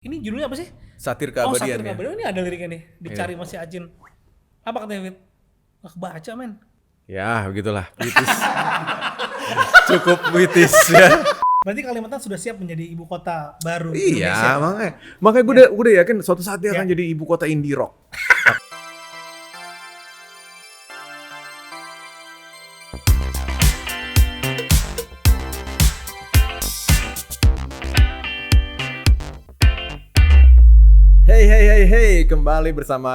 Ini judulnya apa sih? Satir Oh, Keabadian. Satir Keabadian. Ini ada liriknya nih. Dicari Iya. masih Acin. Apa katanya, Fit? Gak kebaca, men. Ya, begitulah. Puitis. Cukup puitis ya. Berarti Kalimantan sudah siap menjadi ibu kota baru Iya, Indonesia. makanya gue udah yakin suatu saat dia akan jadi ibu kota indie rock. Hey, kembali bersama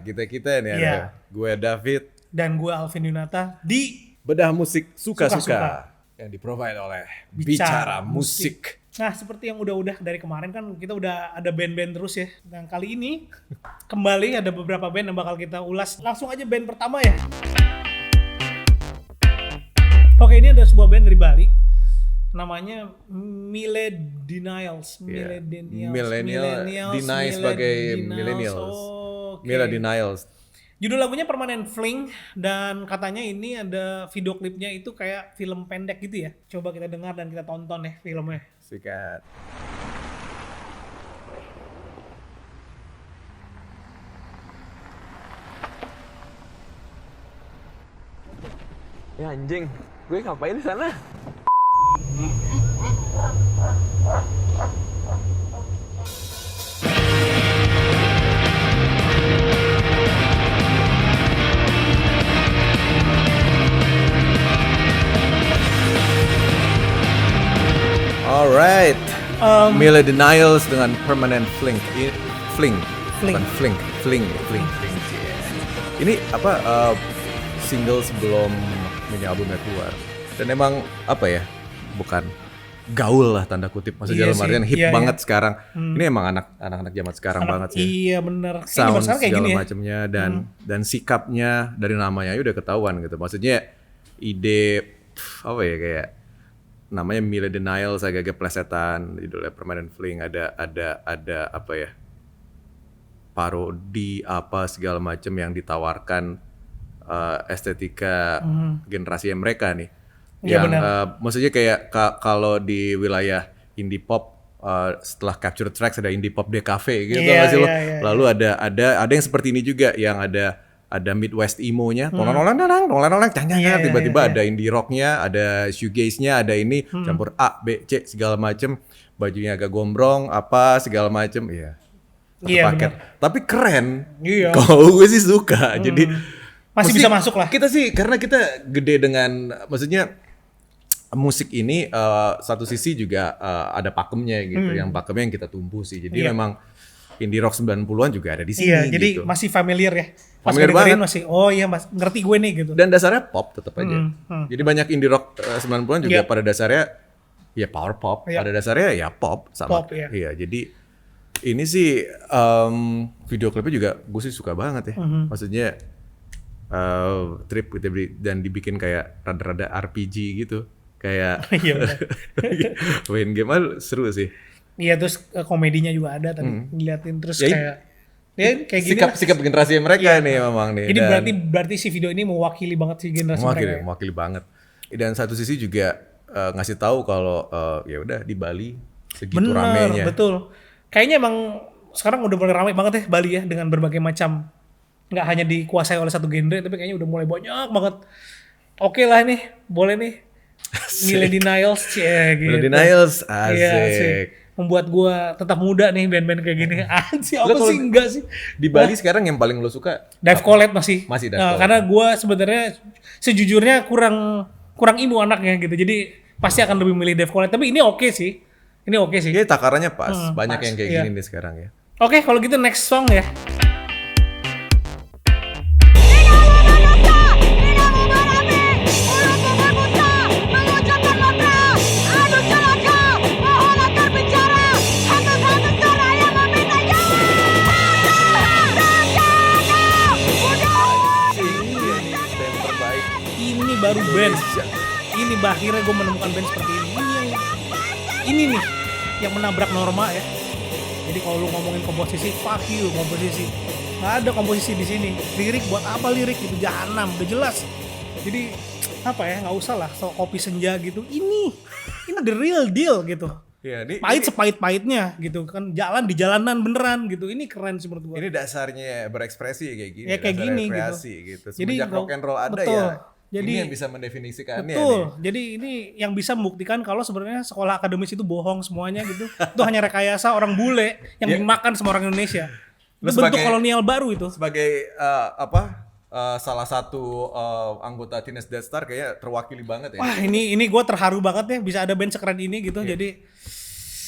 kita nih. Iya. Ada gue David, Dan gue Alvin Yunata di bedah musik Suka-suka. suka-suka yang di-provide oleh Bicara Bicara Musik. Nah, seperti yang udah dari kemarin kan kita udah ada band-band terus ya. Dan kali ini kembali ada beberapa band yang bakal kita ulas. Langsung aja band pertama ya. Oke, ini ada sebuah band dari Bali. Namanya Millennials. Iya. Millennial deny sebagai millennials. Oke. Millennials. Judul lagunya Permanent Fling dan katanya ini ada video klipnya itu kayak film pendek gitu ya. Coba kita dengar dan kita tonton ya filmnya. Sikat. Ya anjing, gue ngapain di sana? Alright. Millennials dengan Permanent Fling. Fling. Fling. Bukan Fling. Ini apa single sebelum mini albumnya keluar. Dan emang apa ya? Bukan gaul lah tanda kutip. Maksudnya Iya dalam sih, artian hip iya, banget iya. sekarang. Ini emang anak-anak zaman sekarang banget sih. Iya bener. Kayaknya Sound sekarang kayak segala gini ya. macamnya dan sikapnya dari namanya udah ketahuan gitu. Maksudnya ide apa ya kayak namanya Millennials agak-agak plesetan, judulnya Permanent Fling, ada apa ya? Parodi apa segala macam yang ditawarkan estetika generasi mereka nih. Iya, Yang benar. maksudnya kayak kalau di wilayah indie pop setelah Capture Tracks ada indie pop DKV gitu Iya, nggak sih lo? iya. Lalu ada yang seperti ini juga yang ada Midwest emo-nya, nolang Iya, tiba-tiba iya. ada indie rock-nya, ada shoegaze-nya, ada ini campur A, B, C segala macem, bajunya agak gombrong apa segala macem, iya. Satu Iya, paket. benar. Tapi keren. Iya. Kalau gue sih suka. Jadi Masih bisa masuk lah. Kita sih karena kita gede dengan maksudnya musik ini satu sisi juga ada pakemnya gitu, yang pakemnya yang kita tumbuh sih. Jadi Iya. memang indie rock 90-an juga ada di sini Iya, jadi gitu. masih familiar ya. Pas Familiar dengerin banget. masih, oh iya mas, ngerti gue nih gitu. Dan dasarnya pop tetap aja. Jadi banyak indie rock 90-an juga Iya. pada dasarnya ya power pop, Iya. pada dasarnya ya pop sama. Pop, iya. Iya, jadi ini sih video klipnya juga gue sih suka banget ya. Maksudnya trip gitu dan dibikin kayak rada-rada RPG gitu. Kayak Iya, benar. main game seru sih. Iya, terus komedinya juga ada tadi diliatin terus Ya, kayak kayak gini lah. Sikap generasi mereka nih memang nih. Jadi Dan berarti si video ini mewakili banget si generasi mereka. Ya? mewakili banget. Dan satu sisi juga ngasih tahu kalau ya udah di Bali segitu Bener, ramenya. betul. Kayaknya emang sekarang udah mulai ramai banget ya Bali ya dengan berbagai macam, nggak hanya dikuasai oleh satu genre, tapi kayaknya udah mulai banyak banget. Oke lah nih, boleh nih. Millennials, gitu. Millennials, Iya, asik. asik. Membuat gua tetap muda nih band-band kayak gini. Anjir, Lo apa kalau sih enggak sih? Di Bali sekarang yang paling lo suka Dive Collect masih. Masih Dive Nah, Collect. karena gua sebenarnya sejujurnya kurang imu anaknya gitu. Jadi pasti akan lebih milih Dive Collect. Tapi ini oke sih. Ini oke sih. ya takarannya pas. Banyak pas, yang kayak iya. gini nih sekarang ya. Oke, kalau gitu next song ya. Band terbaik. Ini baru band. Ini akhirnya gue menemukan band seperti ini. Ini nih yang menabrak norma ya. Jadi kalau lu ngomongin komposisi, fuck you komposisi. Nggak ada komposisi di sini. Lirik buat apa lirik itu jahanam, udah jelas. Jadi apa ya, nggak usah lah so kopi senja gitu. Ini the real deal gitu. Iya, Pahit sepahit-pahitnya gitu kan, jalan di jalanan beneran gitu. Ini keren sih menurut gua. ini dasarnya berekspresi kayak gini. Ya, kayak dasarnya gini kreasi gitu. Jadi Semenjak rock and roll ada betul. ya. Jadi ini yang bisa mendefinisikannya betul. nih. Jadi ini yang bisa membuktikan kalau sebenarnya sekolah akademis itu bohong semuanya gitu. Itu hanya rekayasa orang bule yang dimakan sama orang Indonesia. Lu Itu bentuk sebagai- kolonial baru itu. Sebagai salah satu anggota Teenage Death Star kayaknya terwakili banget ya. Wah, ini gue terharu banget ya bisa ada band sekeren ini gitu. Jadi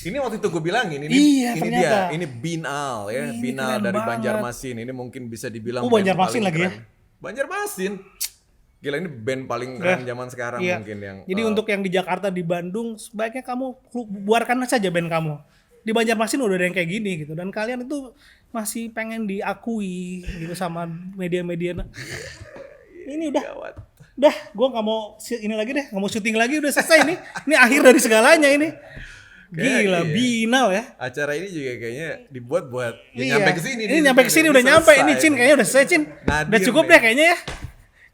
Ini waktu itu gue bilangin ini Iya, ini ternyata. dia, ini Binal ya, Ini Binal keren dari banget. Banjarmasin. Ini mungkin bisa dibilang Oh, band Banjarmasin paling lagi ya? keren. Banjarmasin. Gila ini band paling keren zaman sekarang iya. mungkin yang Jadi untuk yang di Jakarta, di Bandung, sebaiknya kamu buarkan saja band kamu. Di Banjarmasin udah ada yang kayak gini gitu. Dan kalian itu masih pengen diakui gitu sama media-media. Ini udah, gawat. gue nggak mau ini lagi deh, nggak mau syuting lagi, udah selesai nih. Ini akhir dari segalanya ini. Gila, Iya. Binal ya. Acara ini juga kayaknya dibuat buat Iya. nyampe ke sini. Ini nyampe ke sini udah nyampe. Ini Cin kayaknya udah selesai Cin. Nadir Udah cukup nih. deh kayaknya ya.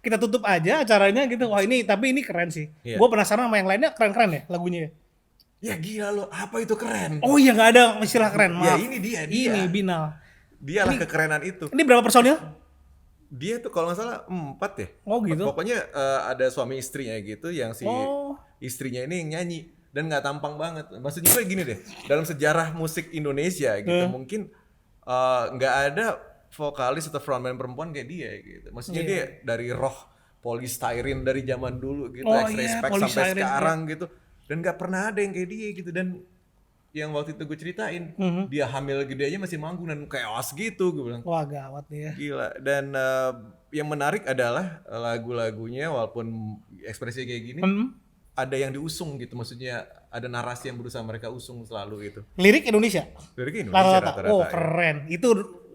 Kita tutup aja acaranya gitu. Wah ini tapi ini keren sih. Iya. Gue penasaran sama yang lainnya keren-keren ya lagunya ya. Ya gila lo, apa itu keren? Oh iya nggak ada istilah keren. Ya, Maaf. ini dia. Ini Binal. Dialah kekerenan itu. Ini berapa personil? Dia tuh kalau nggak salah 4 ya. Oh gitu. Pokoknya ada suami istrinya gitu yang si Oh. istrinya ini yang nyanyi dan nggak tampang banget. Maksudnya gue gini deh, dalam sejarah musik Indonesia gitu mungkin nggak ada vokalis atau frontman perempuan kayak dia gitu. Maksudnya dia dari roh polystyrene dari zaman dulu gitu, Oh X-Ray iya, Spex sampai polystyrene, sekarang gitu. Dan nggak pernah ada yang kayak dia gitu. Dan yang waktu itu gue ceritain, dia hamil gede aja masih manggung dan chaos gitu gue bilang. Wah gawat nih ya. Gila. Dan yang menarik adalah lagu-lagunya walaupun ekspresinya kayak gini ada yang diusung gitu, maksudnya ada narasi yang berusaha mereka usung selalu gitu. Lirik Indonesia. Dari Indonesia Rata-rata. rata-rata. Oh ya. keren.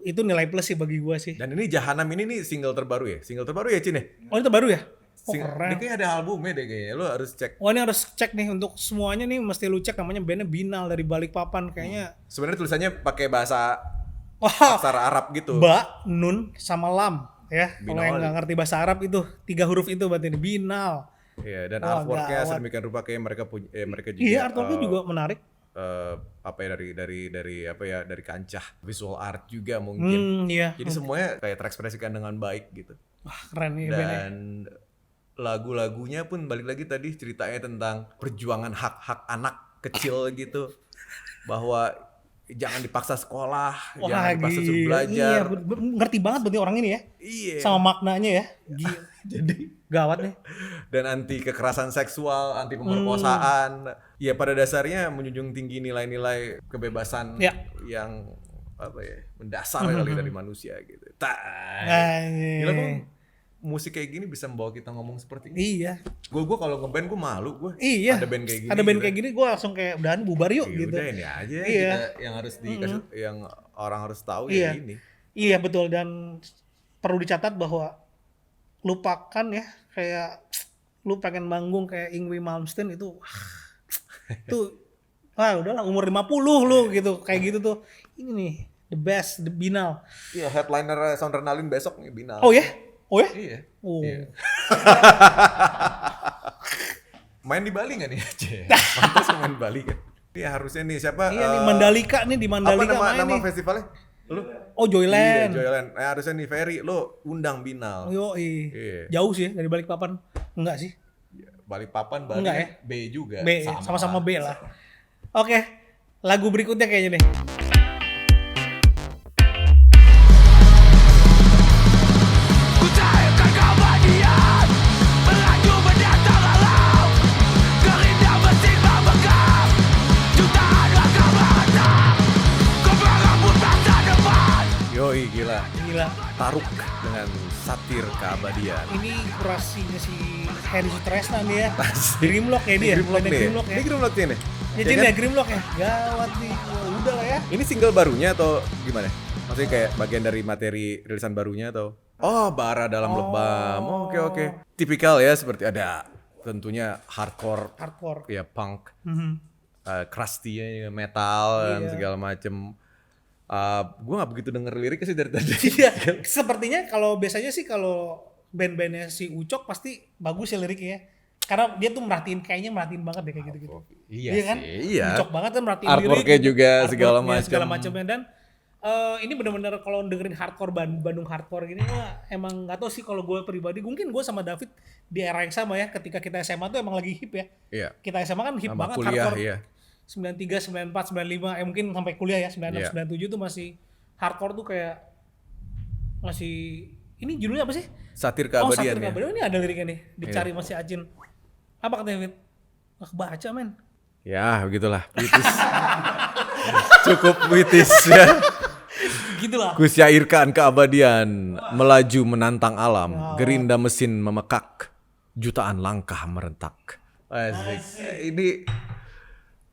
Itu nilai plus sih bagi gue sih. Dan ini Jahanam ini nih single terbaru ya? Single terbaru ya Cin ya? Oh itu baru ya? Oh Dia keren. kayaknya ada albumnya deh kayaknya, lo harus cek. Wah ini harus cek nih untuk semuanya nih mesti lu cek namanya bandnya Binal dari Balikpapan kayaknya. Sebenarnya tulisannya pakai bahasa Wah, aksara Arab gitu. Ba, Nun, sama Lam ya. Kalau Binal. yang nggak ngerti bahasa Arab itu 3 huruf itu berarti ini Binal. Iya, dan Wah, artworknya gawat. sedemikian rupa kayak mereka punya mereka juga Iya artworknya juga menarik. apa ya dari kancah visual art juga mungkin. Iya. Jadi semuanya kayak terekspresikan dengan baik gitu. Wah keren nih bandnya. Dan lagu-lagunya pun balik lagi tadi ceritanya tentang perjuangan hak-hak anak kecil gitu, bahwa jangan dipaksa sekolah, jangan dipaksa suruh Iya, belajar. ngerti banget berarti orang ini ya. Iya. Sama maknanya ya. Gila. Jadi Gawat nih. dan anti kekerasan seksual, anti pemerkosaan. Ya pada dasarnya menjunjung tinggi nilai-nilai kebebasan Ya. yang apa ya, mendasar kali dari manusia gitu. Gila kok musik kayak gini bisa membawa kita ngomong seperti ini. Iya. Gue kalau ngeband gue malu gue. Iya. Ada band kayak gini. Ada band gitu. kayak gini gue langsung kayak udahan bubar yuk Ya gitu. udah ini aja Iya. kita yang harus dikasih, yang orang harus tahu Iya. ya ini. Iya betul, dan perlu dicatat bahwa lupakan ya kayak lu pengen manggung kayak Yngwie Malmsteen itu udahlah umur 50 lu gitu kayak gitu tuh. Ini nih the best, the Binal. Iya, headliner Soundernalin besok nih Binal. Oh ya? Oh ya? Iya. Oh. Iya. Main di Bali nggak nih Aceh? Pantas main di Bali kan? Iya harusnya nih siapa? Iya nih Mandalika nih, di Apa Mandalika main nama nih. festivalnya? Lu? Oh Joyland. Iya, Joyland. Harusnya nih Ferry, lu undang Binal. Yoi. Iya. Jauh sih dari Balikpapan. Enggak sih. Balikpapan, Bali, Enggak ya? B juga. B, sama-sama B lah. Oke, lagu berikutnya kayaknya nih. Ku cairkan keabadian, melaju mendatang alam, gerinda mesin memegang jutaan langkah menatap, kau berebut masa depan. Yoi, gila. Gila. Taruk dengan satir keabadian. Ini kurasinya si Heri Sutresna nih ya. Grimlock ya dia. Grimlock Bandnya nih. Grimlock ya. Ini Grimlock nih. Ya Ya jadi kan? ya Grimlock ya. Gawat nih. Ya udah lah ya. Ini single barunya atau gimana? Maksudnya kayak bagian dari materi rilisan barunya atau? Oh, bara dalam lebam. Oke. Tipikal ya, seperti ada tentunya hardcore, Hardcore. ya punk, Mhm. crusty metal dan Iya. segala macem. Gue nggak begitu denger liriknya sih dari tadi. Iya, sepertinya kalau biasanya sih kalau band-bandnya si Ucok pasti bagus ya liriknya. Karena dia tuh merhatiin banget deh kayak gitu-gitu. Iya kan? sih, iya. Cocok banget kan merhatiin Artworknya lirik, juga segala artworknya, segala macam. macamnya. Dan ini bener-bener kalau dengerin hardcore Bandung hardcore gini mah emang nggak tahu sih kalau gue pribadi, mungkin gue sama David di era yang sama ya, ketika kita SMA tuh emang lagi hip ya. Iya. Kita SMA kan hip Sama banget kuliah, hardcore. iya. 93, 94, 95, mungkin sampai kuliah ya, 96, Iya. 97 tuh masih hardcore tuh kayak masih, ini judulnya apa sih? Satir Oh, keabadian Satir ya. Keabadian, ini ada liriknya nih, dicari masih Acin. Apa katanya David? Nggak kebaca men. Ya, begitulah. Puitis. Cukup puitis ya. Gitu lah. Kusyairkan keabadian, melaju menantang alam, gerinda mesin memekak, jutaan langkah merentak. Asik. Ini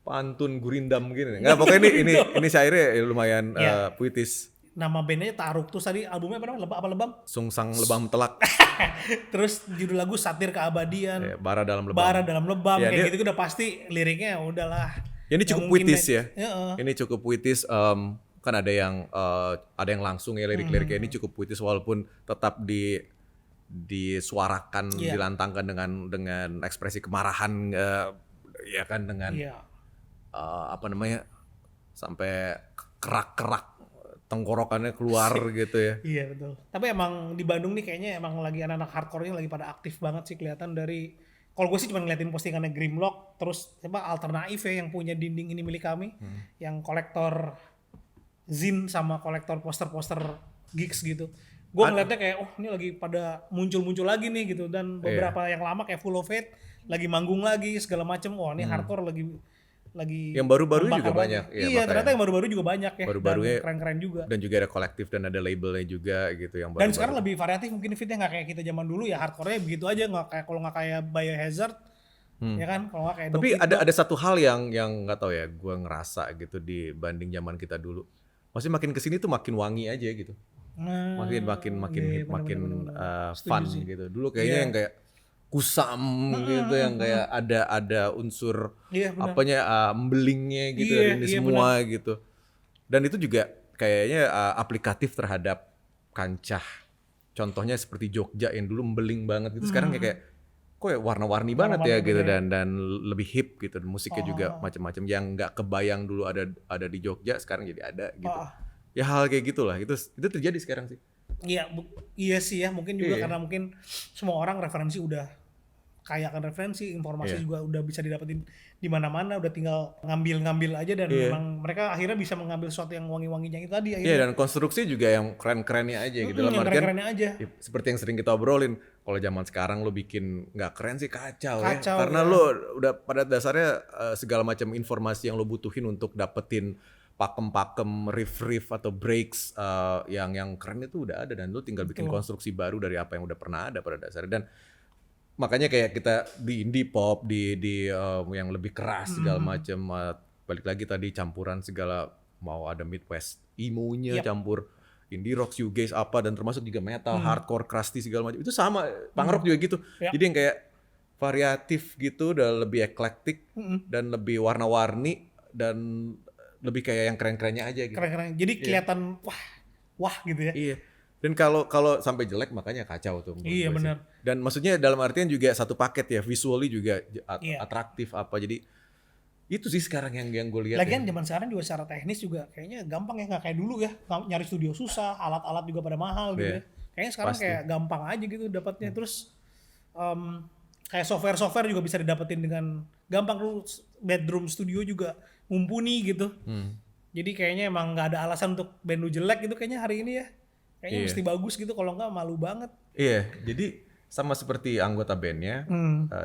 pantun gurindam gini. Enggak, pokoknya ini syairnya lumayan Iya. puitis. Nama bandnya Taruk, terus tadi albumnya apa namanya? Apa Lebam? Sungsang lebam telak, Terus judul lagu Satir Keabadian, ya, bara dalam lebam. Bara dalam Lebam, Ya, kayak dia- gitu udah pasti liriknya udahlah. Ya, ini Nggak cukup mungkin puitis ya. Heeh. Ini cukup puitis. Kan ada yang langsung ya lirik-liriknya ini cukup puitis walaupun tetap disuarakan, Iya. dilantangkan dengan ekspresi kemarahan, ya kan dengan Iya. apa namanya sampai kerak-kerak tenggorokannya keluar gitu ya. Iya betul. Tapi emang di Bandung nih kayaknya emang lagi anak-anak hardcore-nya lagi pada aktif banget sih, kelihatan dari, kalau gue sih cuma ngeliatin postingannya Grimlock, terus Alternatif ya yang punya dinding ini milik kami, yang kolektor zin sama kolektor poster-poster gigs gitu. Gue ngeliatnya kayak, oh ini lagi pada muncul-muncul lagi nih gitu, dan beberapa yang lama kayak Full of Fate lagi manggung lagi segala macem. Wah ini hardcore lagi Yang baru-baru membakar juga banget. banyak. Ya, Iya makanya. ternyata yang baru-baru juga banyak ya, Baru-barunya dan keren-keren juga. Dan juga ada kolektif dan ada labelnya juga gitu yang Dan baru-baru. sekarang lebih variatif mungkin fitnya, nggak kayak kita zaman dulu ya, hardcore-nya begitu aja, nggak kayak, kalau nggak kayak Biohazard ya kan, kalau nggak kayak Tapi Doki ada satu hal yang nggak tahu ya, gue ngerasa gitu dibanding zaman kita dulu. Maksudnya makin kesini tuh makin wangi aja gitu. Makin iya, hit, makin bener-bener. fun Setuju sih. gitu. Dulu kayaknya Iya. yang kayak kusam gitu, yang kayak ada unsur Iya, benar. apanya embelingnya gitu Iya, dari ini iya, semua gitu. Dan itu juga kayaknya aplikatif terhadap kancah. Contohnya seperti Jogja yang dulu embeling banget gitu. Sekarang kayak kok ya warna-warni banget ya Warna-warni gitu, ya. dan lebih hip gitu. Dan musiknya juga macam-macam yang nggak kebayang dulu ada di Jogja, sekarang jadi ada gitu. Ya hal kayak gitulah. Itu terjadi sekarang sih. Iya, iya sih ya, mungkin juga Iya. karena mungkin semua orang referensi udah kaya akan referensi, informasi Iya. juga udah bisa didapetin di mana-mana, udah tinggal ngambil aja, dan Iya. memang mereka akhirnya bisa mengambil sesuatu yang wangi-wanginya itu tadi Iya, akhirnya. dan konstruksi juga yang keren-kerennya aja gitu. Dalam Yang artian, keren-kerennya aja. ya, seperti yang sering kita obrolin, kalau zaman sekarang lo bikin nggak keren sih kacau ya. Kacau, Karena ya. lo udah pada dasarnya segala macam informasi yang lo butuhin untuk dapetin pakem-pakem, riff-riff atau breaks yang keren itu udah ada, dan lo tinggal bikin konstruksi baru dari apa yang udah pernah ada pada dasarnya. Dan makanya kayak kita di indie pop, di yang lebih keras segala macam, balik lagi tadi campuran segala, mau ada Midwest emo-nya, Yap. campur indie rock, shoegaze apa, dan termasuk juga metal, hardcore, crusty segala macam. Itu sama, punk rock juga gitu. Ya. Jadi yang kayak variatif gitu, udah lebih eklektik dan lebih warna-warni, dan lebih kayak yang keren-kerennya aja gitu. Keren-keren. Jadi kelihatan wah gitu ya. Iya. Dan kalau sampai jelek makanya kacau tuh. menurut Iya, gue sih. benar. Dan maksudnya dalam artian juga satu paket ya, visually juga Iya. atraktif apa. Jadi itu sih sekarang yang gue lihat. Lagian ya. zaman sekarang juga secara teknis juga kayaknya gampang ya, nggak kayak dulu ya. Nyari studio susah, alat-alat juga pada mahal gitu Iya. ya. Kayaknya sekarang Pasti. kayak gampang aja gitu dapatnya. Terus kayak software juga bisa didapetin dengan gampang. Lu bedroom studio juga mumpuni gitu. Jadi kayaknya emang nggak ada alasan untuk band lu jelek gitu kayaknya hari ini ya. Kayaknya Iya. mesti bagus gitu, kalau nggak malu banget. Iya, jadi sama seperti anggota bandnya,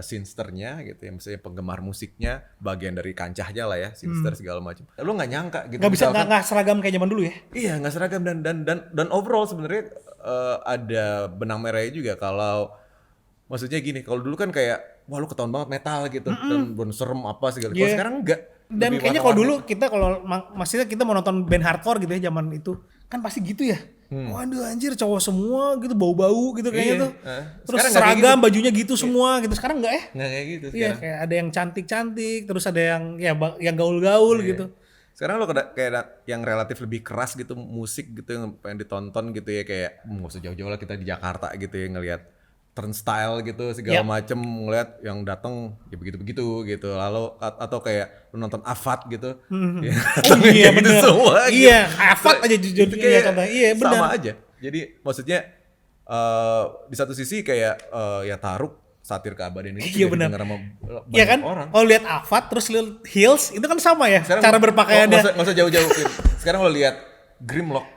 sinsternya gitu ya, misalnya penggemar musiknya, bagian dari kancahnya lah ya, sinster segala macam. Lo nggak nyangka gitu. Nggak bisa, misalkan- nggak seragam kayak zaman dulu ya. Iya, nggak seragam, dan overall sebenarnya ada benang merahnya juga. Kalau maksudnya gini, kalau dulu kan kayak wah lu ketahuan banget metal gitu, dan bon serem apa segala. Kalau Iya. sekarang enggak. Dan Lebih kayaknya kalau dulu warna-warni. kita maksudnya kita mau nonton band hardcore gitu ya zaman itu, kan pasti gitu ya. Waduh anjir, cowok semua gitu, bau-bau gitu kayaknya Iya. tuh. Terus Sekarang nggak kayak seragam, bajunya gitu semua gitu. Sekarang enggak ya? Nggak kayak gitu Iya, sekarang. kayak ada yang cantik-cantik, terus ada yang ya yang gaul-gaul Iya. gitu. Sekarang lo kayak yang relatif lebih keras gitu, musik gitu yang pengen ditonton gitu ya, kayak nggak usah jauh-jauh lah, kita di Jakarta gitu ya ngelihat turnstile gitu segala macem, ngeliat yang datang ya begitu-begitu gitu. Lalu atau kayak lu nonton Avatar gitu. Ya, Iya gitu bener. semua gitu. Iya, Avatar aja jujur Kayak contohnya. Iya benar. sama aja. Jadi maksudnya di satu sisi kayak ya Taruk satir keabadian ini Iya juga benar. didengar sama Iya banyak kan? orang. Kalau lihat Avatar terus lihat Heels itu kan sama ya Sekarang cara berpakaiannya. nggak usah jauh-jauh. Sekarang lo lihat Grimlock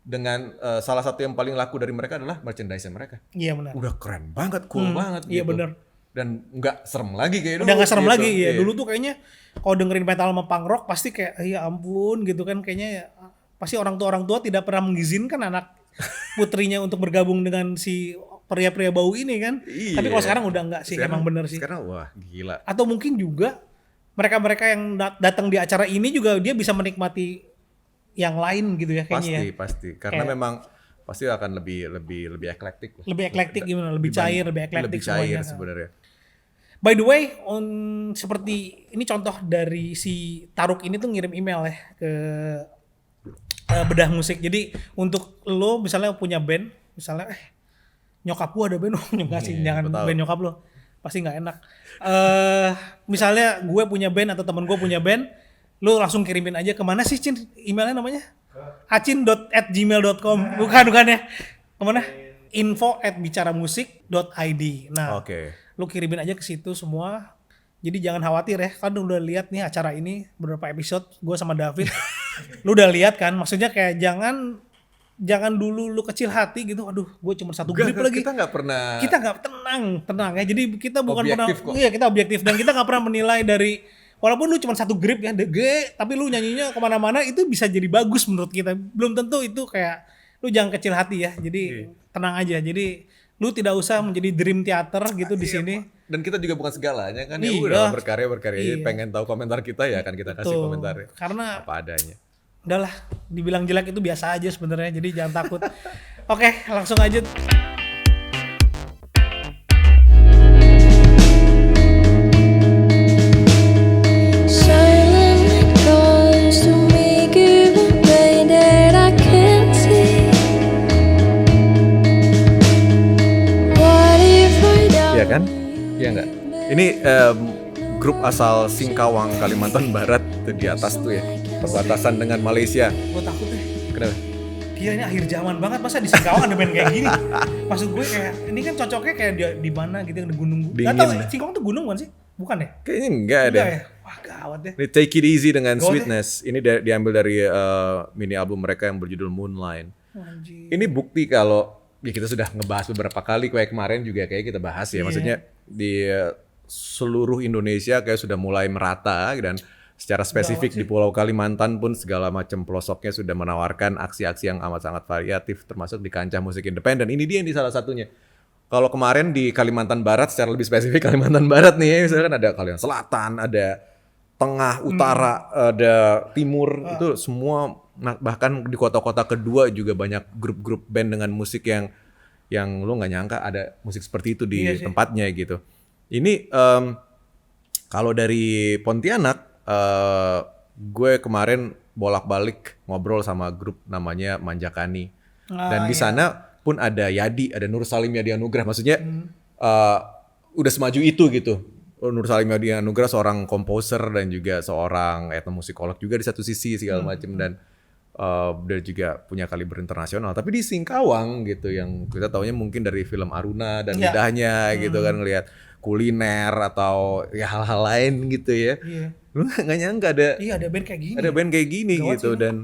dengan salah satu yang paling laku dari mereka adalah merchandise mereka. Iya benar. Udah keren banget, cool banget Iya gitu. benar. Dan nggak serem lagi kayak dulu. Udah nggak serem gitu. lagi ya. Iya. Dulu tuh kayaknya kalau dengerin metal sama punk rock pasti kayak ya ampun gitu kan, kayaknya ya, pasti orang tua tidak pernah mengizinkan anak putrinya untuk bergabung dengan si pria-pria bau ini kan. Iya. Tapi kalau sekarang udah enggak sih, emang bener sih. Sekarang wah gila. Atau mungkin juga mereka-mereka yang datang di acara ini juga dia bisa menikmati yang lain gitu ya kayaknya ya. Pasti. Karena Kayak- memang pasti akan lebih eklektik lah. Lebih eklektik gimana? Lebih cair, lebih eklektik Lebih cair semuanya. sebenarnya. By the way, seperti ini contoh dari si Taruk ini tuh ngirim email ya ke Bedah Musik. Jadi untuk lo misalnya punya band, misalnya nyokap gua ada band, enggak sih, jangan tahu. band nyokap lo, pasti nggak enak. Misalnya gue punya band atau temen gue punya band, lo langsung kirimin aja kemana sih Cin? Emailnya namanya? acin.@gmail.com bukan ya? Kemana? info@bicaramusik.id. Nah, Oke. lu kirimin aja ke situ semua. Jadi jangan khawatir ya, kan udah lihat nih acara ini beberapa episode gue sama David. Lu udah lihat kan, maksudnya kayak jangan dulu lu kecil hati gitu. Aduh, gue cuma satu grip lagi. Kita nggak pernah. Kita nggak tenang ya. Jadi kita bukan Objektif pernah, kok. iya kita objektif dan kita nggak pernah menilai dari walaupun lu cuma satu grip ya, tapi lu nyanyinya kemana-mana itu bisa jadi bagus menurut kita. Belum tentu itu kayak lu jangan kecil hati ya. Jadi tenang aja. Jadi lu tidak usah menjadi dream theater gitu di sini. Dan kita juga bukan segalanya kan. Ya Iya. udah berkarya aja. Iya. Pengen tahu komentar kita ya kan kita kasih Tuh, komentarnya. karena Apa adanya. udahlah dibilang jelek itu biasa aja sebenarnya, jadi jangan takut. Oke, langsung aja. Silent calls to me, give a pain that I can't see. What if I don't? Iya kan? Iya nggak? Ini grup asal Singkawang, Kalimantan Barat tuh di atas tuh ya, perbatasan dengan Malaysia. Gue takut deh. Kenapa? Gila ini akhir zaman banget, masa di Singkawang ada band kayak gini? Maksud gue kayak ini kan cocoknya kayak di mana gitu yang di gunung. Gak Dingin. tau Singkawang tuh gunung kan sih? Bukan ya? Kayaknya enggak ada. Enggak ya? Wah gawat ya. Ini Take It Easy dengan Gawat ya. Sweetness. Ini diambil dari mini album mereka yang berjudul Moonline. Anjir. Ini bukti kalau ya kita sudah ngebahas beberapa kali kayak kemarin juga kayak kita bahas ya. Iya. Maksudnya di seluruh Indonesia kayak sudah mulai merata dan secara spesifik di Pulau Kalimantan pun segala macam pelosoknya sudah menawarkan aksi-aksi yang amat sangat variatif termasuk di kancah musik independen. Ini dia nih salah satunya. Kalau kemarin di Kalimantan Barat secara lebih spesifik Kalimantan Barat nih ya, misalkan ada Kalimantan Selatan, ada Tengah, Utara, ada Timur, itu semua bahkan di kota-kota kedua juga banyak grup-grup band dengan musik yang lu nggak nyangka ada musik seperti itu di Iya sih. tempatnya gitu. Ini kalau dari Pontianak gue kemarin bolak-balik ngobrol sama grup namanya Manjakani. Dan di sana pun ada Yadi, ada Nur Salim Yadi Anugrah. Maksudnya udah semaju itu gitu. Nur Salim Yadi Anugrah seorang komposer dan juga seorang etnomusikolog juga di satu sisi segala macam dan dia juga punya kaliber internasional. Tapi di Singkawang gitu yang kita taunya mungkin dari film Aruna dan Ya. lidahnya gitu kan ngelihat kuliner atau ya hal-hal lain gitu ya. Iya. Lu nggak nyangka Iya ada band kayak gini. ada band kayak gini Gawat gitu sih,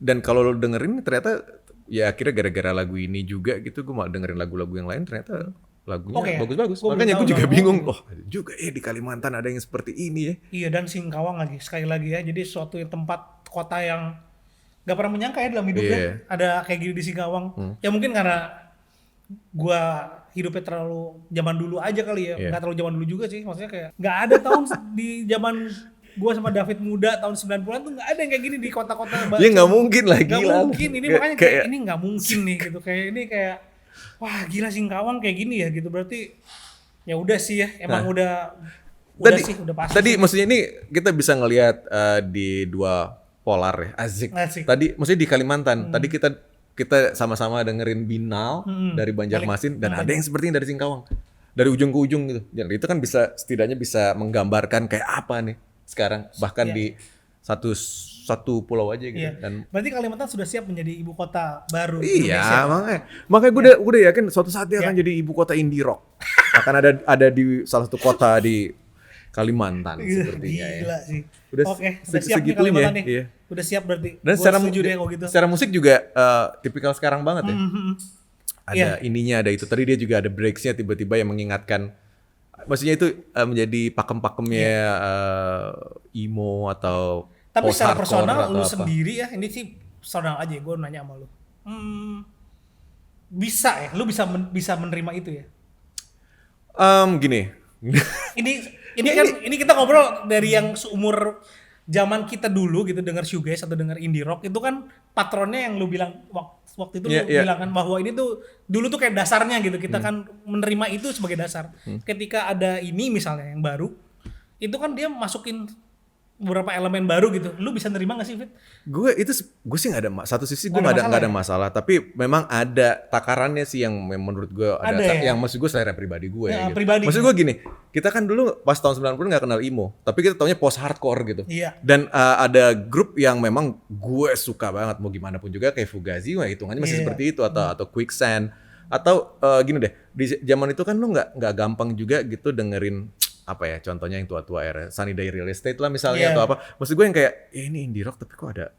dan kalau lo dengerin ternyata ya akhirnya gara-gara lagu ini juga gitu gue mau dengerin lagu-lagu yang lain ternyata lagunya Oke. bagus-bagus. Gua belum Makanya tahu gue juga dong. bingung. Oh ada juga di Kalimantan ada yang seperti ini ya. Iya dan Singkawang lagi sekali lagi ya, jadi suatu tempat kota yang nggak pernah menyangka ya dalam hidupnya Iya. ada kayak gini di Singkawang. Ya mungkin karena gua hidupnya terlalu zaman dulu aja kali ya, Iya. nggak terlalu zaman dulu juga sih, maksudnya kayak nggak ada tahun di zaman gua sama David muda tahun 90-an tuh nggak ada yang kayak gini di kota-kota. Ya nggak mungkin lah Nggak gila. mungkin ini makanya kayak ini nggak mungkin nih gitu, kayak ini kayak wah gila Singkawang kayak gini ya gitu, berarti ya udah sih ya emang udah pasti. Tadi maksudnya ini kita bisa ngelihat di dua polar ya, asik. Asik. Tadi maksudnya di Kalimantan, tadi kita kita sama-sama dengerin Binal dari Banjarmasin dan ada yang sepertinya dari Singkawang. Dari ujung ke ujung gitu. Dan itu kan bisa setidaknya bisa menggambarkan kayak apa nih sekarang bahkan di satu pulau aja gitu. Iya. Dan Berarti Kalimantan sudah siap menjadi ibu kota baru iya, Indonesia. makanya gue udah yakin suatu saat dia akan jadi ibu kota indie rock. Akan ada di salah satu kota di Kalimantan sepertinya ya. Gila sih. Udah Oke, udah siap nih segitunya, Kalimantan nih. iya. Udah siap berarti. Dan Gua secara setuju deh kalau gitu. secara musik juga tipikal sekarang banget ya. Ada Iya. ininya, ada itu. Tadi dia juga ada breaksnya tiba-tiba yang mengingatkan. Maksudnya itu menjadi pakem-pakemnya emo atau Tapi secara post-hardcore personal atau lu apa. sendiri ya, ini sih personal aja gue nanya sama lu. Bisa ya, lu bisa menerima itu ya? Gini. Ini kita ngobrol dari yang seumur zaman kita dulu gitu denger shoegaze atau denger indie rock itu kan patronnya yang lu bilang waktu itu Iya, lu iya. bilang kan bahwa ini tuh dulu tuh kayak dasarnya gitu kita kan menerima itu sebagai dasar. Ketika ada ini misalnya yang baru itu kan dia masukin beberapa elemen baru gitu. Lu bisa nerima gak sih, Fit? Gue sih nggak ada satu sisi gue Nggak ada nggak ada masalah masalah tapi memang ada takarannya sih yang menurut gue Ada ya? yang maksud gue selera pribadi gue Ya, gitu. pribadi. Maksud gue gini, kita kan dulu pas tahun 90 nggak kenal emo, tapi kita taunya post hardcore gitu. Iya. Dan ada grup yang memang gue suka banget mau gimana pun juga kayak Fugazi, wah hitungannya masih Iya. seperti itu atau Quicksand atau gini deh di zaman itu kan lu nggak gampang juga gitu dengerin apa ya contohnya yang tua-tua era Sunny Day Real Estate lah misalnya Iya. atau apa. Maksud gue yang kayak ini indie rock tapi kok ada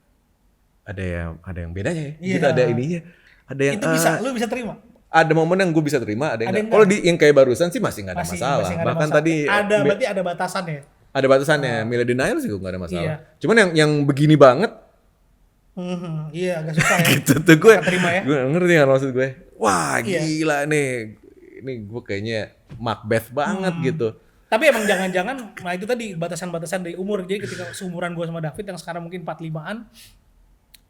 yang bedanya ya. Iya. Gitu ada ininya. Ada yang Itu lu bisa terima. ada momen yang gue bisa terima, ada yang Ada nggak. yang Kalau di yang kayak barusan sih masih nggak ada Masih masalah. nggak ada Bahkan masalah. tadi berarti ada batasannya. ada batasannya. Millie Denial sih nggak ada masalah. Iya. Cuman yang begini banget Iya agak susah ya. gitu tuh gue. Nggak terima ya. Gue ngerti kan maksud gue. Wah Iya. gila nih. Ini gue kayaknya Macbeth banget gitu. Tapi emang jangan-jangan, nah itu tadi batasan-batasan dari umur. Jadi ketika seumuran gue sama David yang sekarang mungkin 45-an,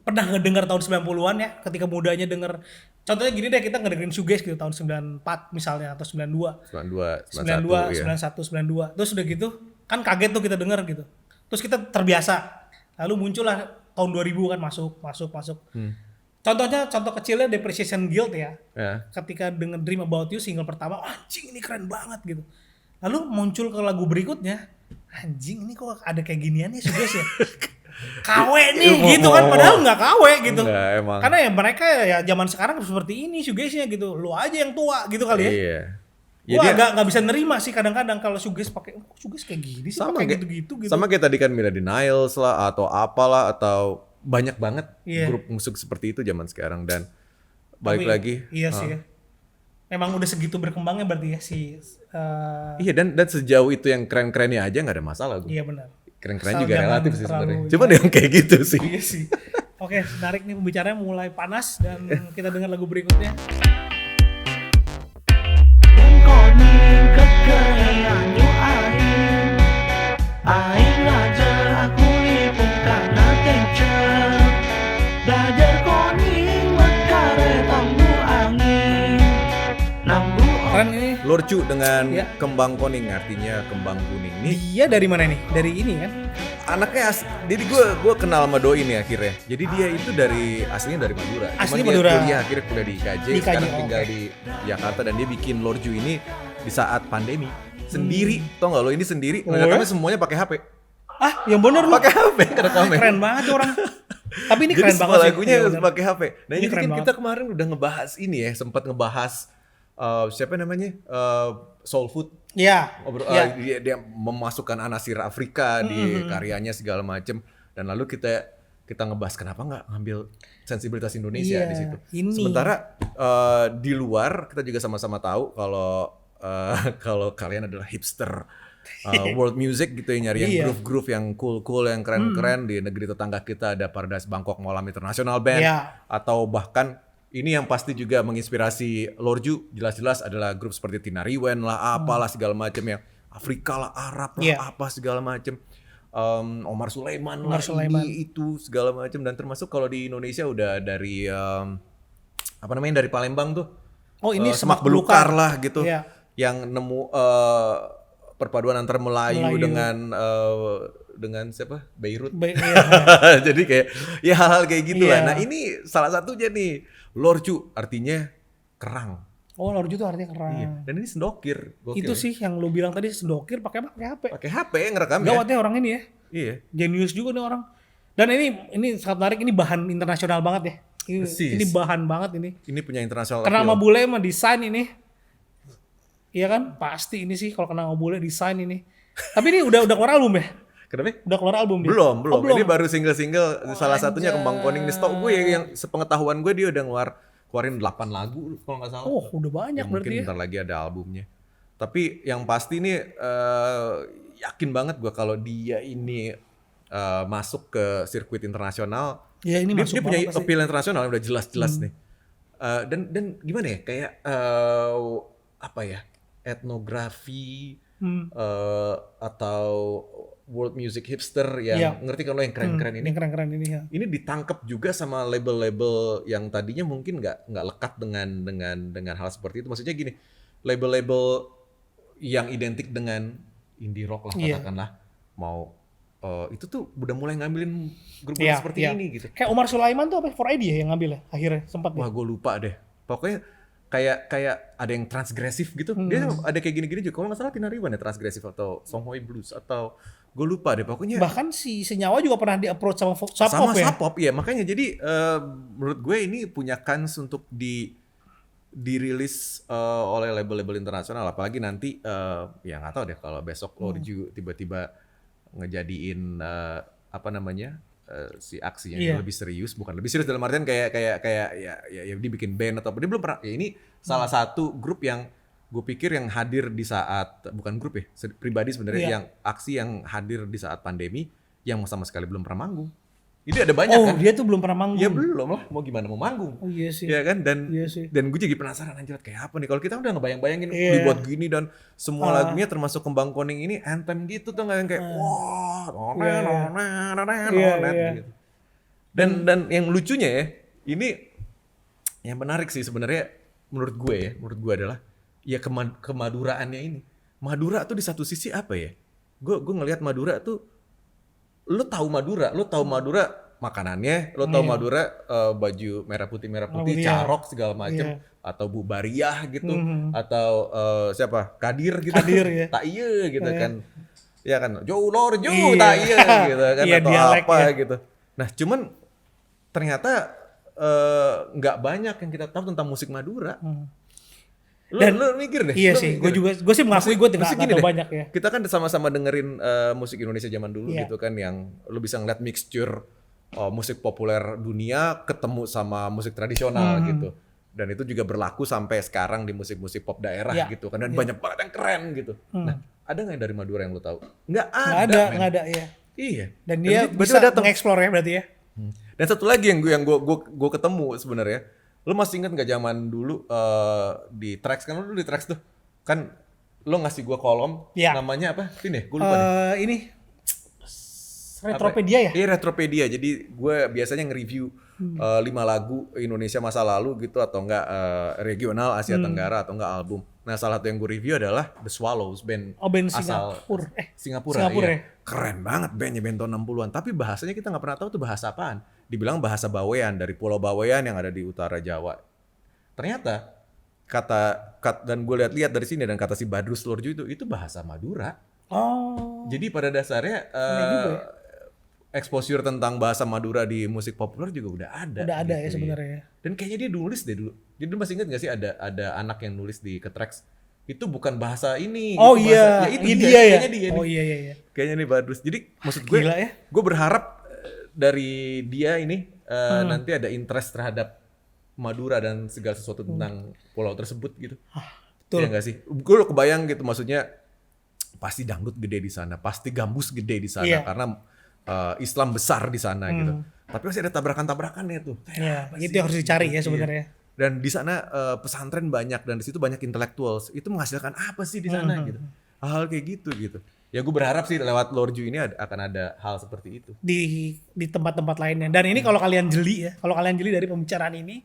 pernah ngedengar tahun 90-an ya, ketika mudanya denger, contohnya gini deh, kita ngedengerin shoegaze gitu tahun 94 misalnya, atau 92, 92, 91, 91, 92. Terus udah gitu, kan kaget tuh kita denger gitu. Terus kita terbiasa. Lalu muncullah tahun 2000 kan masuk. Contohnya, contoh kecilnya Depreciation Guild ya. Ya. Ketika denger Dream About You single pertama, anjing ini keren banget gitu. Lalu muncul ke lagu berikutnya, anjing ini kok ada kayak ginian ya shoegaze ya. KW nih gitu kan, padahal nggak KW gitu. Enggak, emang. Karena ya mereka ya zaman sekarang seperti ini shoegaze-nya gitu. Lu aja yang tua gitu kali ya. Iya. Gua agak nggak bisa nerima sih kadang-kadang kalau shoegaze pakai shoegaze kayak gini sih, sama pakai kayak gitu-gitu gitu. sama kayak tadi kan Mila Denials lah atau apalah atau banyak banget Iya. grup musik seperti itu zaman sekarang dan balik Tapi, lagi Iya sih ya. Memang udah segitu berkembangnya berarti ya si iya dan sejauh itu yang keren-kerennya aja nggak ada masalah gue. iya benar. Keren-keren Asal juga jangan relatif sih terlalu sebenarnya. Cuman yang kayak gitu sih. Iya sih. Oke, menarik nih pembicaranya mulai panas dan kita dengar lagu berikutnya. Em còn nhìn cất cây nhu aing Aing raja aku lipung karena teacher Belajar koning mekare tambu angin Nambu Keren ini. Lorcu dengan Iya. kembang kuning artinya kembang kuning nih. Dia dari mana nih? Dari ini kan? Anaknya jadi gue kenal sama Doi nih akhirnya. Jadi dia itu aslinya dari Madura. Asli Cuman Madura. Dia kuliah akhirnya kuliah di IKJ, Di IKJ, sekarang tinggal oke. di Jakarta dan dia bikin Lorju ini di saat pandemi sendiri. Tau gak lo ini sendiri? Oh, Ngerekamnya ya? semuanya pakai HP. Ah, yang bener lu. Pakai HP ngerekamnya. Keren banget tuh orang. Tapi ini Jadi keren semua banget sih. lagunya Iya, harus bener. pakai HP. Nah Ini ini keren kan banget. kita kemarin udah ngebahas ini ya, sempat ngebahas siapa namanya Soul Food. Iya. Iya. Dia memasukkan anasir Afrika di karyanya segala macem dan lalu kita ngebahas kenapa nggak ngambil sensibilitas Indonesia Iya, di situ. ini. Sementara di luar kita juga sama-sama tahu kalau kalian adalah hipster world music gitu yang nyari yang Iya. groove-groove yang cool-cool yang keren-keren di negeri tetangga kita ada Paradise Bangkok Malam International Band Iya. atau bahkan ini yang pasti juga menginspirasi Lorju jelas-jelas adalah grup seperti Tina Riwen lah apalah segala macam yang Afrika lah Arab lah Iya. apa segala macam Omar Sulaiman Omar lah Sulaiman. ini itu segala macam dan termasuk kalau di Indonesia udah dari apa namanya dari Palembang tuh Oh, ini Semak Semak Belukar Belukar. lah gitu Iya. yang nemu perpaduan antara Melayu Melayu. dengan dengan siapa? Beirut. Iya. Jadi kayak ya hal-hal kayak gitu Iya. lah. Nah ini salah satunya nih, lorcu artinya kerang. Oh, lorju itu artinya kerang. Iya. Dan ini sendokir. Gokil Itu ya. sih yang lu bilang tadi sendokir pakai HP. Pakai HP ngerekam ya. Gawatnya orang ini ya. Iya. Genius juga nih orang. Dan ini sangat menarik, ini bahan internasional banget ya. Persis. Ini bahan banget ini. Ini punya internasional Karena sama appeal. bule mah desain ini. Iya kan? Pasti ini sih kalau kena sama bule desain ini. Tapi ini udah keluar album ya? Kenapa? Udah keluar album dia? Belum. Oh, Ini baru single-single. Salah satunya Kembang Kuning nih. Setahu gue yang sepengetahuan gue dia udah keluarin 8 lagu kalau nggak salah. Oh, udah banyak Ya, berarti mungkin ya. bentar lagi ada albumnya. Tapi yang pasti nih yakin banget gue kalau dia ini masuk ke sirkuit internasional. Ya ini Dia, masuk dia punya banget pasti. appeal internasional udah jelas-jelas nih. Dan gimana ya kayak apa ya, etnografi atau world music hipster yang Iya. ngerti kan lo yang keren-keren ini. Yang keren-keren ini ya. Ini ditangkap juga sama label-label yang tadinya mungkin nggak lekat dengan hal seperti itu. Maksudnya gini, label-label yang identik dengan indie rock lah Iya. katakanlah, mau itu tuh udah mulai ngambilin grup Iya, seperti iya. ini gitu. Kayak Umar Sulaiman tuh apa? 4ID ya yang ngambil ya akhirnya sempat Wah ya. gue lupa deh. Pokoknya kayak ada yang transgresif gitu. Dia ada kayak gini-gini juga. Kalau nggak salah Tina Riwan ya transgresif atau Songhoi Blues atau gue lupa deh. Pokoknya Bahkan si Senyawa juga pernah di-approach sama sama Sapop ya. Sapop ya. Makanya jadi menurut gue ini punya kans untuk dirilis oleh label-label internasional. Apalagi nanti ya nggak tahu deh kalau besok Lorju tiba-tiba ngejadiin apa namanya si aksinya Iya. lebih serius, bukan lebih serius dalam artian kayak ya dia bikin band atau apa, dia belum pernah ya. Ini salah satu grup yang gue pikir yang hadir di saat, bukan grup ya, pribadi sebenarnya, Iya. yang aksi yang hadir di saat pandemi yang sama sekali belum pernah manggung. Ini ada banyak Oh, kan? dia tuh belum pernah manggung. Ya belum lah, mau gimana mau manggung. Oh iya sih. Ya kan, dan Iya sih. gue jadi penasaran anjir kayak apa nih kalau kita udah ngebayang-bayangin Iya. dibuat gini dan semua lagunya termasuk Kembang Kuning ini anthem gitu tuh, nggak yang kayak wah Iya. gitu. Dan yang lucunya ya, ini yang menarik sih sebenarnya menurut gue adalah ya kemaduraannya ini. Madura tuh di satu sisi apa ya? Gue ngelihat Madura tuh, lo tahu Madura makanannya, lo tahu Iya. Madura baju merah putih Iya. carok segala macem, Iya. atau Bu Bariah gitu, Mhm. atau siapa Kadir gitu, Kadir, ya. tak iya gitu Iya. kan, ya kan Joe Lorju Iya. tak iya gitu kan, Iya, atau dialek apa ya. gitu. Nah cuman ternyata nggak banyak yang kita tahu tentang musik Madura. Lu mikir deh. Iya lu sih, mikir. gue sih mengakui gue Maksud tidak gini tahu deh, banyak ya. Kita kan sama-sama dengerin musik Indonesia zaman dulu Iya. gitu kan, yang lu bisa ngeliat mixture musik populer dunia ketemu sama musik tradisional gitu. Dan itu juga berlaku sampai sekarang di musik-musik pop daerah Iya. gitu kan. Dan banyak banget yang keren gitu. Nah, ada nggak yang dari Madura yang lu tahu? Nggak Nggak ada. ada, men. nggak ada ya. Iya. Dan dia tiba-tiba bisa datang. mengeksplor ya berarti ya. Dan satu lagi yang gue ketemu sebenarnya, lu masih ingat nggak zaman dulu di Trax, kan lu dulu di Trax tuh kan, lu ngasih gue kolom Iya. namanya apa? Ini gue lupa deh. Ini Retropedia ya? Iya, Retropedia. Jadi gue biasanya nge-review 5 lagu Indonesia masa lalu gitu, atau enggak regional Asia Tenggara, atau enggak album. Nah, salah satu yang gue review adalah The Swallows, band Oh, band asal Singapura. Iya. Singapura ya? Keren banget bandnya, band tahun 60-an. Tapi bahasanya kita nggak pernah tahu tuh bahasa apaan. Dibilang bahasa Bawean, dari Pulau Bawean yang ada di utara Jawa. Ternyata dan gue lihat dari sini, dan kata si Badrus Lorju itu bahasa Madura. Oh. Jadi pada dasarnya exposure tentang bahasa Madura di musik populer juga udah ada. Udah ada gitu ya sebenarnya. Dan kayaknya dia nulis deh dulu. Jadi lu masih ingat gak sih ada anak yang nulis di Ketrax, itu bukan bahasa ini. Oh itu iya, bahasa, ya itu ini dia, dia ya. Kayaknya dia Oh nih. iya. Kayaknya nih Badrus. Jadi maksud gue, Gila ya. gue berharap dari dia ini nanti ada interest terhadap Madura dan segala sesuatu tentang pulau tersebut gitu. Betul. Iya gak sih? Gue kebayang gitu, maksudnya pasti dangdut gede di sana, pasti gambus gede di sana, Iya. karena Islam besar di sana gitu. Tapi masih ada tabrakan-tabrakannya tuh. Iya, itu yang harus dicari ya sebenarnya. Dan di sana pesantren banyak, dan di situ banyak intellectuals. Itu menghasilkan apa sih di sana gitu? Hal-hal kayak gitu. Ya gue berharap sih lewat Lorju ini akan ada hal seperti itu. Di tempat-tempat lainnya. Dan ini kalau kalian jeli dari pembicaraan ini,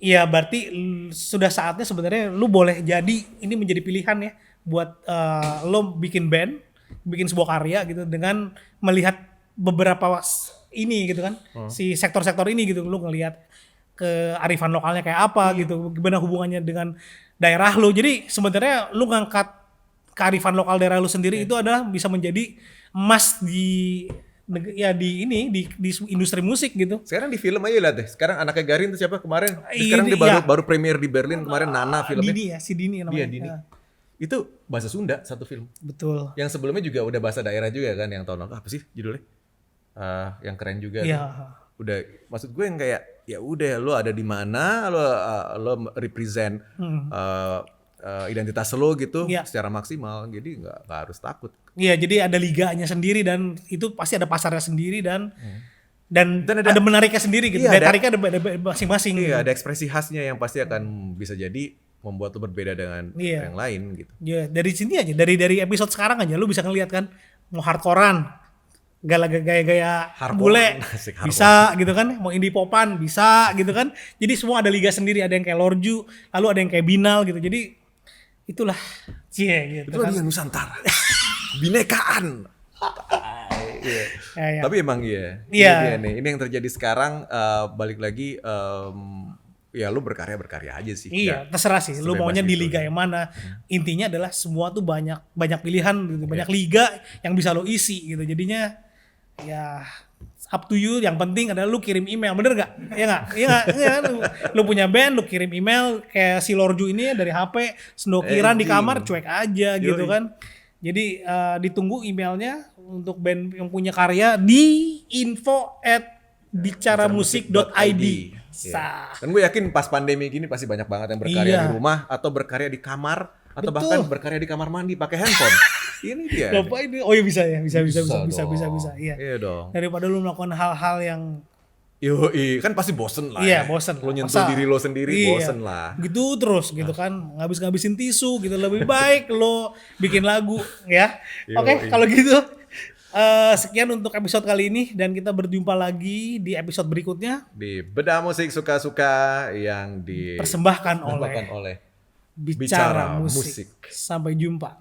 ya berarti sudah saatnya sebenarnya lu boleh jadi ini menjadi pilihan ya buat lo bikin band bikin sebuah karya gitu dengan melihat beberapa ini gitu kan, si sektor-sektor ini gitu, lu ngelihat kearifan lokalnya kayak apa gitu, gimana hubungannya dengan daerah lu. Jadi sebenarnya lu ngangkat kearifan lokal daerah lu sendiri itu adalah bisa menjadi emas di industri musik gitu. Sekarang di film aja lihat deh. Sekarang anaknya Garin tuh siapa kemarin? Sekarang Ini, dia iya. baru premier di Berlin kemarin, Nana filmnya. Dini ya, si Dini namanya. Iya, Dini. Ya, Itu bahasa Sunda satu film. betul. Yang sebelumnya juga udah bahasa daerah juga kan, yang tahun lalu apa sih judulnya? Yang keren juga. Iya. Tuh. Udah, maksud gue yang kayak ya udah lo ada di mana, lo represent identitas lo gitu Iya. secara maksimal, jadi nggak harus takut. Iya, jadi ada liganya sendiri dan itu pasti ada pasarnya sendiri dan Dan ada menariknya sendiri gitu. Iya, Daya tariknya ada masing-masing. Iya, gitu. ada ekspresi khasnya yang pasti akan bisa jadi membuat lo berbeda dengan Iya. yang lain gitu. Ya, dari sini aja, dari episode sekarang aja lu bisa ngeliat kan, mau hardcorean, gaya-gaya Hardcore, bule asik, hardcore. bisa gitu kan, mau indie popan bisa gitu kan. Jadi semua ada liga sendiri, ada yang kayak Lorju, lalu ada yang kayak Binal gitu. Jadi itulah gitu Itu kan. dia Nusantara. Binekaan. Ya. Tapi emang iya. Ini Iya. dia nih. Ini yang terjadi sekarang, balik lagi ya lu berkarya aja sih. Iya, Ya, terserah sih. Lu sebebas maunya di itu. liga yang mana. Intinya adalah semua tuh banyak pilihan, gitu. Banyak liga yang bisa lo isi gitu. Jadinya ya up to you. Yang penting adalah lu kirim email, bener gak? Iya gak? Iya gak? Iya kan? Lu punya band, lu kirim email kayak si Lorju ini ya dari HP, sendokiran di kamar, cuek aja gitu Yoi. kan. Jadi ditunggu emailnya untuk band yang punya karya di info@bicaramusik.id. Sah. Dan gue yakin pas pandemi gini pasti banyak banget yang berkarya Iya. di rumah atau berkarya di kamar atau Betul. bahkan berkarya di kamar mandi pakai handphone. Ini dia. Lupa ini. Oh iya bisa ya, bisa. dong. Iya. Iya dong. Daripada lu melakukan hal-hal yang Yoi, kan pasti bosen lah iya ya. bosen. Lo nyentuh Masa- diri lo sendiri iya, bosen lah. Gitu terus gitu kan, ngabis-ngabisin tisu gitu. Lebih baik lo bikin lagu ya. Oke, Yoi. kalau gitu sekian untuk episode kali ini dan kita berjumpa lagi di episode berikutnya. Di Bedah Musik Suka-Suka yang Persembahkan dipersembahkan oleh oleh Bicara Bicara Musik. Musik. Sampai jumpa.